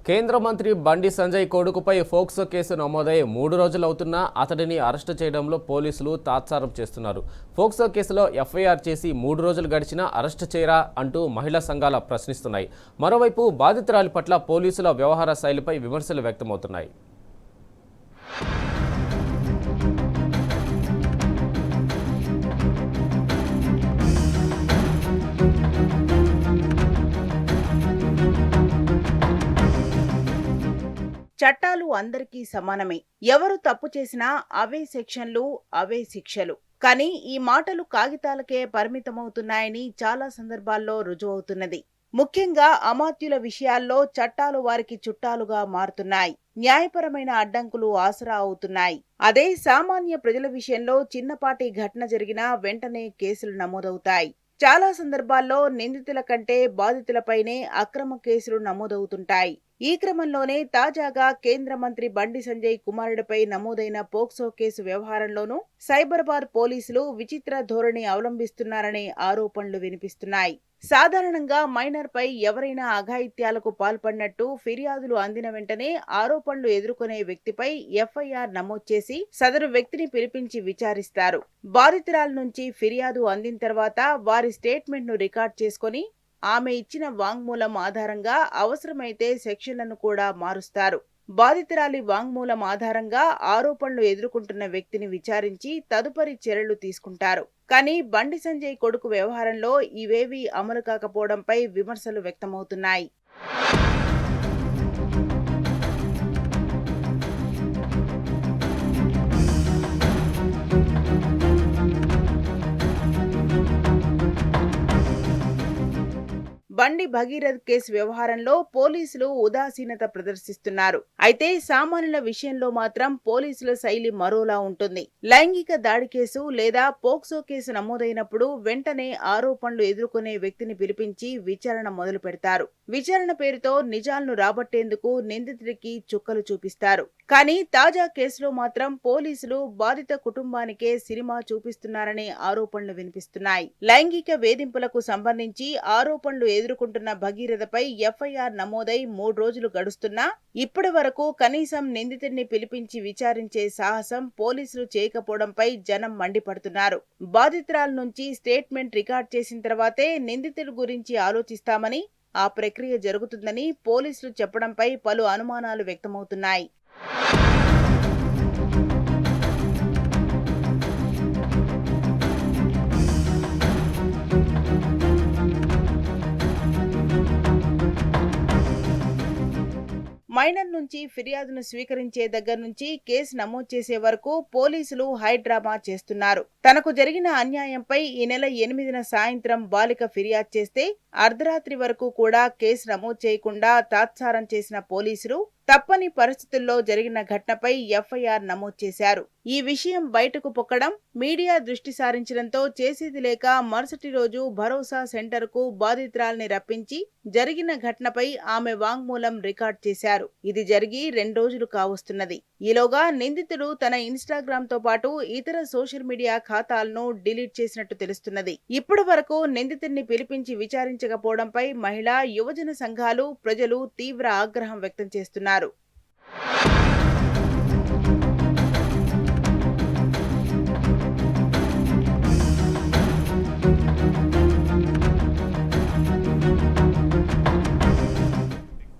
కేంద్ర మంత్రి Bandi Sanjay కొడుకుపై POCSO case నమోదై 3 రోజులవుతున్నా అతడిని అరెస్టు చేయడంలో పోలీసులు తాత్సారం చేస్తున్నారు. ఫోక్సో కేసులో ఎఫ్ఐఆర్ చేసి 3 రోజులు గడిచినా అరెస్టు చేయరా అంటూ మహిళా సంఘాలు ప్రశ్నిస్తున్నాయి. మరోవైపు బాధితురాలి పట్ల పోలీసుల వ్యవహార శైలిపై విమర్శలు వ్యక్తమవుతున్నాయి. చట్టాలు అందరికీ సమానమే. ఎవరు తప్పు చేసినా అవే సెక్షన్లు, అవే శిక్షలు. కానీ ఈ మాటలు కాగితాలకే పరిమితమవుతున్నాయని చాలా సందర్భాల్లో రుజువవుతున్నది. ముఖ్యంగా అమాత్యుల విషయాల్లో చట్టాలు వారికి చుట్టాలుగా మారుతున్నాయి. న్యాయపరమైన అడ్డంకులు ఆసరా అవుతున్నాయి. అదే సామాన్య ప్రజల విషయంలో చిన్నపాటి ఘటన జరిగినా వెంటనే కేసులు నమోదవుతాయి. చాలా సందర్భాల్లో నిందితుల కంటే బాధితులపైనే అక్రమ కేసులు నమోదవుతుంటాయి. ఈ క్రమంలోనే తాజాగా కేంద్ర మంత్రి బండి సంజయ్ కుమారుడిపై నమోదైన పోక్సో కేసు వ్యవహారంలోనూ సైబరాబాద్ పోలీసులు విచిత్ర ధోరణి అవలంబిస్తున్నారనే ఆరోపణలు వినిపిస్తున్నాయి. సాధారణంగా మైనర్ పై ఎవరైనా అఘాయిత్యాలకు పాల్పడినట్టు ఫిర్యాదులు అందిన వెంటనే ఆరోపణలు ఎదుర్కొనే వ్యక్తిపై ఎఫ్ఐఆర్ నమోదు చేసి సదరు వ్యక్తిని పిలిపించి విచారిస్తారు. బాధితురాల నుంచి ఫిర్యాదు అందిన తర్వాత వారి స్టేట్మెంట్ ను రికార్డ్ చేసుకుని ఆమె ఇచ్చిన వాంగ్మూలం ఆధారంగా అవసరమైతే సెక్షన్లను కూడా మారుస్తారు. బాధితురాలి వాంగ్మూలం ఆధారంగా ఆరోపణలు ఎదుర్కొంటున్న వ్యక్తిని విచారించి తదుపరి చర్యలు తీసుకుంటారు. కానీ బండి సంజయ్ కొడుకు వ్యవహారంలో ఇవేవీ అమలు కాకపోవడంపై విమర్శలు వ్యక్తమవుతున్నాయి. బండి భగీరథ్ కేసు వ్యవహారంలో పోలీసులు ఉదాసీనత ప్రదర్శిస్తున్నారు. అయితే సామాన్యుల విషయంలో మాత్రం పోలీసుల శైలి మరోలా ఉంటుంది. లైంగిక దాడి కేసు లేదా పోక్సో కేసు నమోదైనప్పుడు వెంటనే ఆరోపణలు ఎదుర్కొనే వ్యక్తిని పిలిపించి విచారణ మొదలు పెడతారు. విచారణ పేరుతో నిజాలను రాబట్టేందుకు నిందితుడికి చుక్కలు చూపిస్తారు. కానీ తాజా కేసులో మాత్రం పోలీసులు బాధిత కుటుంబానికే సినిమా చూపిస్తున్నారనే ఆరోపణలు వినిపిస్తున్నాయి. లైంగిక వేధింపులకు సంబంధించి ఆరోపణలు ఎదుర్కొంటున్న భగీరథపై ఎఫ్ఐఆర్ నమోదై 3 రోజులు గడుస్తున్నా ఇప్పటి వరకు కనీసం నిందితుడిని పిలిపించి విచారించే సాహసం పోలీసులు చేయకపోవడంపై జనం మండిపడుతున్నారు. బాధితురాల నుంచి స్టేట్మెంట్ రికార్డ్ చేసిన తర్వాతే నిందితుడి గురించి ఆలోచిస్తామని, ఆ ప్రక్రియ జరుగుతుందని పోలీసులు చెప్పడంపై పలు అనుమానాలు వ్యక్తమవుతున్నాయి. మైనర్ నుంచి ఫిర్యాదును స్వీకరించే దగ్గర నుంచి కేసు నమోదు చేసే వరకు పోలీసులు హైడ్రామా చేస్తున్నారు. తనకు జరిగిన అన్యాయంపై ఈ నెల 8న సాయంత్రం బాలిక ఫిర్యాదు చేస్తే అర్ధరాత్రి వరకు కూడా కేసు నమోదు చేయకుండా తాత్సారం చేసిన పోలీసులు తప్పని పరిస్థితుల్లో జరిగిన ఘటనపై ఎఫ్ఐఆర్ నమోదు చేశారు. ఈ విషయం బయటకు పొక్కడం, మీడియా దృష్టి సారించడంతో చేసేది లేక మరుసటి రోజు భరోసా సెంటర్కు బాధితురాల్ని రప్పించి జరిగిన ఘటనపై ఆమె వాంగ్మూలం రికార్డ్ చేశారు. ఇది జరిగి 2 రోజులు కావస్తున్నది. ఈలోగా నిందితుడు తన ఇన్స్టాగ్రామ్ తో పాటు ఇతర సోషల్ మీడియా ఖాతాలను డిలీట్ చేసినట్టు తెలుస్తున్నది. ఇప్పటి వరకు నిందితుడిని పిలిపించి విచారించకపోవడంపై మహిళా, యువజన సంఘాలు, ప్రజలు తీవ్ర ఆగ్రహం వ్యక్తం చేస్తున్నారు.